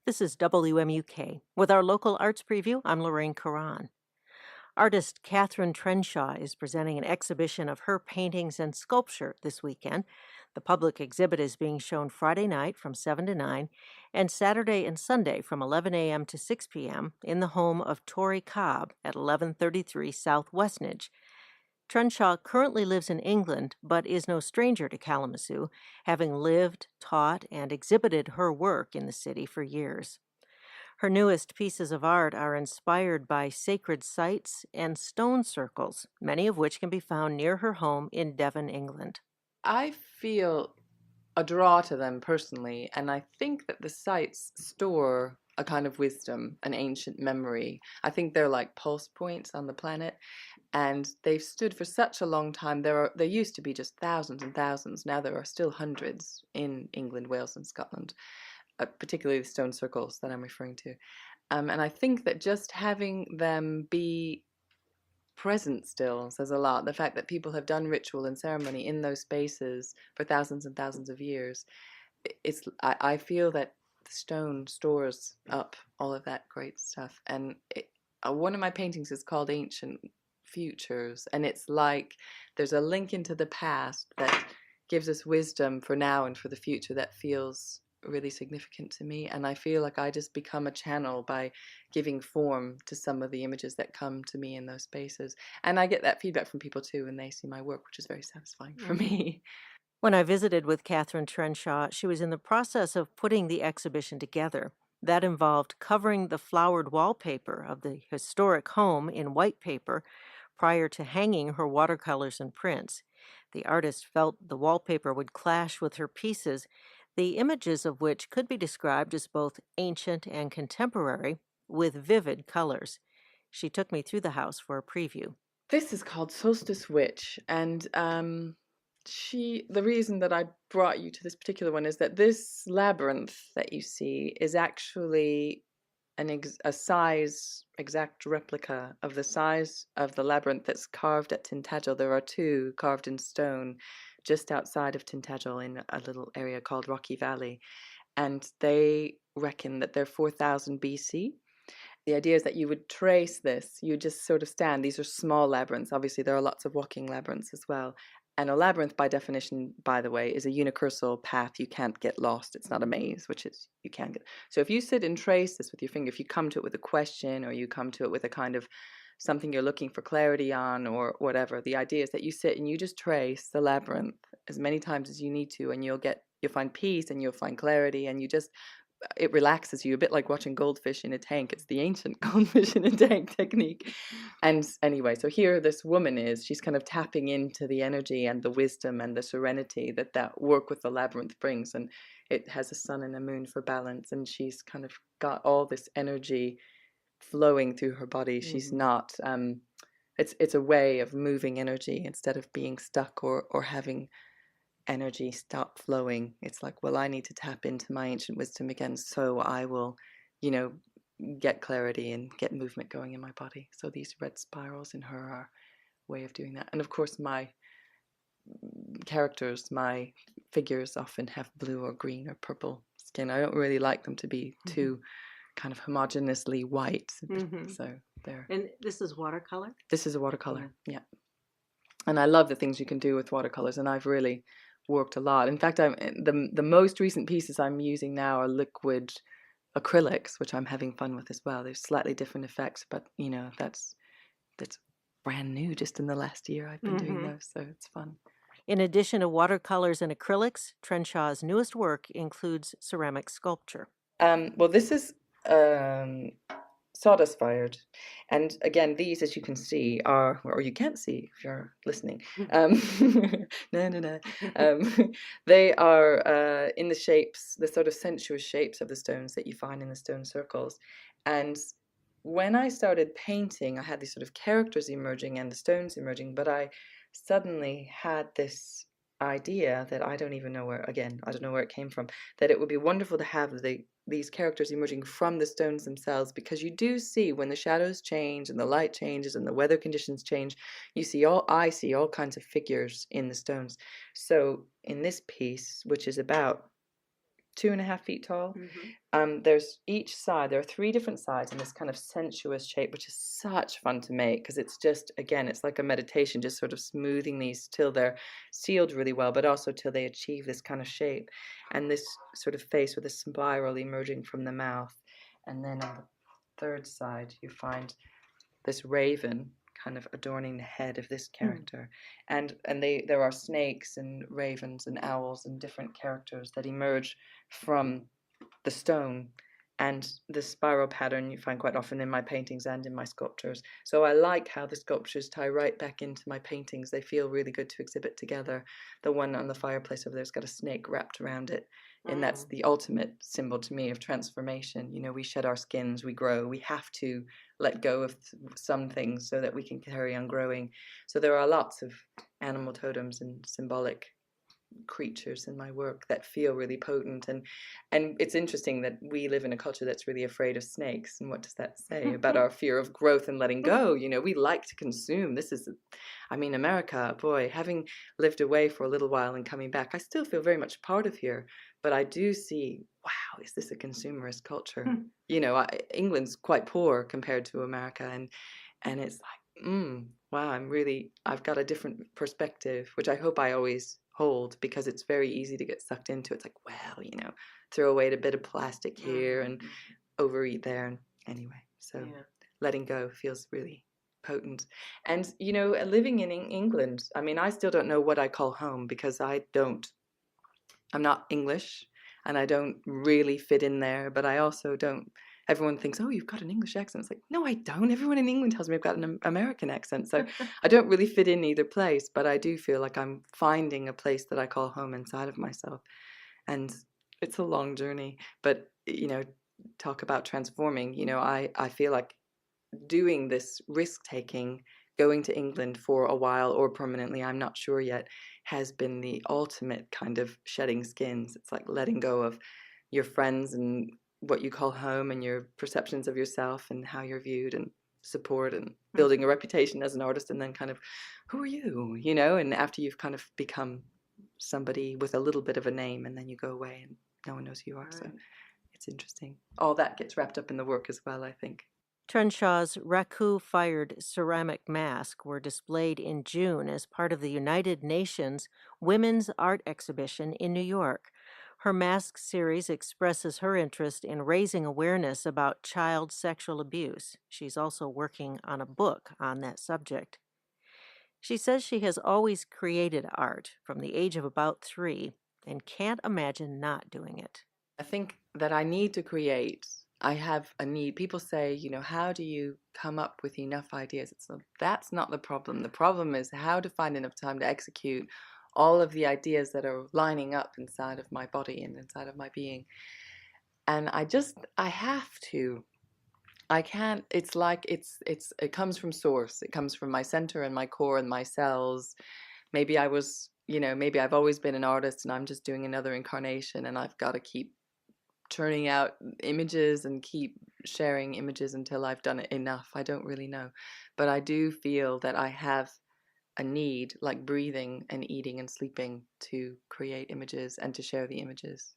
This is WMUK. With our local arts preview, I'm Lorraine Coran. Artist Katheryn Trenshaw is presenting an exhibition of her paintings and sculpture this weekend. The public exhibit is being shown Friday night from 7 to 9 and Saturday and Sunday from 11 a.m. to 6 p.m. in the home of Tori Cobb at 1133 South Westnedge. Trenshaw currently lives in England, but is no stranger to Kalamazoo, having lived, taught, and exhibited her work in the city for years. Her newest pieces of art are inspired by sacred sites and stone circles, many of which can be found near her home in Devon, England. I feel a draw to them personally, and I think that the sites store a kind of wisdom, an ancient memory. I think they're like pulse points on the planet, and they've stood for such a long time. There used to be just thousands and thousands. Now there are still hundreds in England, Wales, and Scotland, particularly the stone circles that I'm referring to. And I think that just having them be present still says a lot. The fact that people have done ritual and ceremony in those spaces for thousands and thousands of years, I feel that the stone stores up all of that great stuff. And one of my paintings is called Ancient Futures, and it's like there's a link into the past that gives us wisdom for now and for the future that feels really significant to me. And I feel like I just become a channel by giving form to some of the images that come to me in those spaces. And I get that feedback from people too when they see my work, which is very satisfying for me. When I visited with Katheryn Trenshaw, she was in the process of putting the exhibition together. That involved covering the flowered wallpaper of the historic home in white paper prior to hanging her watercolors and prints. The artist felt the wallpaper would clash with her pieces, the images of which could be described as both ancient and contemporary, with vivid colors. She took me through the house for a preview. This is called Solstice Witch, and the reason that I brought you to this particular one is that this labyrinth that you see is actually a size exact replica of the size of the labyrinth that's carved at Tintagel. There are two carved in stone just outside of Tintagel in a little area called Rocky Valley, and they reckon that they're 4000 BC. The idea is that you would trace this, you just sort of stand. These are small labyrinths. Obviously, there are lots of walking labyrinths as well. And a labyrinth, by definition, by the way, is a unicursal path. You can't get lost. It's not a maze, which is you can get. So if you sit and trace this with your finger, if you come to it with a question or you come to it with a kind of something you're looking for clarity on or whatever, the idea is that you sit and you just trace the labyrinth as many times as you need to, and you'll find peace and you'll find clarity, and it relaxes you, a bit like watching goldfish in a tank. It's the ancient goldfish in a tank technique. And anyway, so here this woman she's kind of tapping into the energy and the wisdom and the serenity that work with the labyrinth brings. And it has a sun and a moon for balance, and she's kind of got all this energy flowing through her body. She's not it's a way of moving energy instead of being stuck or having energy stop flowing. It's like, well, I need to tap into my ancient wisdom again, so I will, you know, get clarity and get movement going in my body. So these red spirals in her are a way of doing that. And of course, my characters, my figures often have blue or green or purple skin. I don't really like them to be too kind of homogeneously white. So they're. And this is watercolor? This is a watercolor, yeah. And I love the things you can do with watercolors, and I've really worked a lot. In fact, the most recent pieces I'm using now are liquid acrylics, which I'm having fun with as well. There's slightly different effects, but that's brand new. Just in the last year, I've been doing those, so it's fun. In addition to watercolors and acrylics, Trenshaw's newest work includes ceramic sculpture. Well, this is sawdust fired, and again, these, as you can see, are, or you can't see if you're listening, they are in the shapes, the sort of sensuous shapes of the stones that you find in the stone circles. And when I started painting, I had these sort of characters emerging and the stones emerging, but I suddenly had this idea that I don't know where it came from, that it would be wonderful to have these characters emerging from the stones themselves, because you do see when the shadows change and the light changes and the weather conditions change, I see all kinds of figures in the stones. So in this piece, which is about 2.5 feet tall. Mhm. There's each side, there are 3 different sides in this kind of sensuous shape, which is such fun to make because it's just, again, it's like a meditation, just sort of smoothing these till they're sealed really well, but also till they achieve this kind of shape and this sort of face with a spiral emerging from the mouth. And then on the third side, you find this raven kind of adorning the head of this character. And there are snakes and ravens and owls and different characters that emerge from the stone and the spiral pattern you find quite often in my paintings and in my sculptures. So I like how the sculptures tie right back into my paintings. They feel really good to exhibit together. The one on the fireplace over there's got a snake wrapped around it. And that's the ultimate symbol to me of transformation. You know, we shed our skins, we grow, we have to let go of some things so that we can carry on growing. So there are lots of animal totems and symbolic creatures in my work that feel really potent. And it's interesting that we live in a culture that's really afraid of snakes. And what does that say about our fear of growth and letting go? You know, we like to consume. This is, I mean, America, boy, having lived away for a little while and coming back, I still feel very much part of here, but I do see, wow, is this a consumerist culture? You know, England's quite poor compared to America, and it's like, wow, I've got a different perspective, which I hope I always hold because it's very easy to get sucked into. It's like, well, you know, throw away a bit of plastic here and overeat there. And anyway, so letting go feels really potent. And, you know, living in England, I mean, I still don't know what I call home because I'm not English and I don't really fit in there, but I also don't. Everyone thinks, oh, you've got an English accent. It's like, no, I don't. Everyone in England tells me I've got an American accent. So I don't really fit in either place, but I do feel like I'm finding a place that I call home inside of myself. And it's a long journey, but, you know, talk about transforming, you know, I feel like doing this risk taking, going to England for a while or permanently, I'm not sure yet, has been the ultimate kind of shedding skins. It's like letting go of your friends and what you call home and your perceptions of yourself and how you're viewed and support and building a reputation as an artist, and then kind of, who are you, you know? And after you've kind of become somebody with a little bit of a name, and then you go away and no one knows who you are. So it's interesting. All that gets wrapped up in the work as well, I think. Trenshaw's Raku-fired ceramic mask were displayed in June as part of the United Nations Women's Art Exhibition in New York. Her mask series expresses her interest in raising awareness about child sexual abuse. She's also working on a book on that subject. She says she has always created art from the age of about 3 and can't imagine not doing it. I think that I need to create. I have a need. People say, you know, how do you come up with enough ideas? That's not the problem. The problem is how to find enough time to execute all of the ideas that are lining up inside of my body and inside of my being. And I have to. I can't. It's like it comes from source. It comes from my center and my core and my cells. Maybe maybe I've always been an artist and I'm just doing another incarnation and I've got to keep churning out images and keep sharing images until I've done it enough. I don't really know. But I do feel that I have a need, like breathing and eating and sleeping, to create images and to share the images.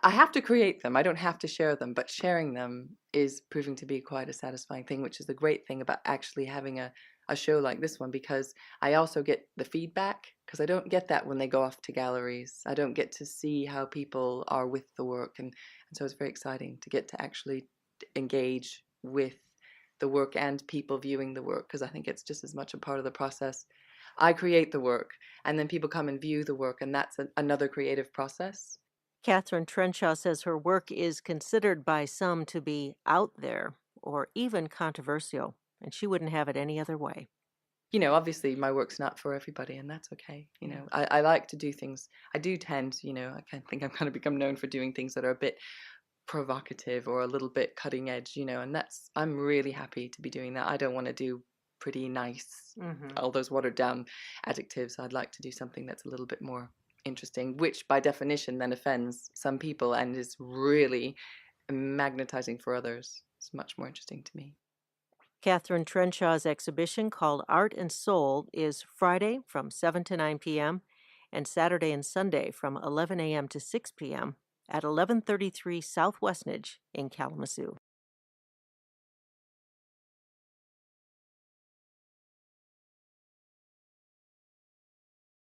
I have to create them. I don't have to share them, but sharing them is proving to be quite a satisfying thing, which is the great thing about actually having a show like this one, because I also get the feedback, because I don't get that when they go off to galleries. I don't get to see how people are with the work, and so it's very exciting to get to actually engage with the work and people viewing the work, because I think it's just as much a part of the process. I create the work and then people come and view the work, and that's another creative process. Katheryn Trenshaw says her work is considered by some to be out there or even controversial, and she wouldn't have it any other way. You know, obviously my work's not for everybody, and that's okay. You know, I like to do things. I do tend, you know, I kind of think I've kind of become known for doing things that are a bit provocative or a little bit cutting edge, you know, and I'm really happy to be doing that. I don't want to do pretty nice, all those watered down adjectives. I'd like to do something that's a little bit more interesting, which by definition then offends some people and is really magnetizing for others. It's much more interesting to me. Katheryn Trenshaw's exhibition, called Art and Soul, is Friday from 7 to 9 p.m. and Saturday and Sunday from 11 a.m. to 6 p.m. at 1133 South Westnedge in Kalamazoo.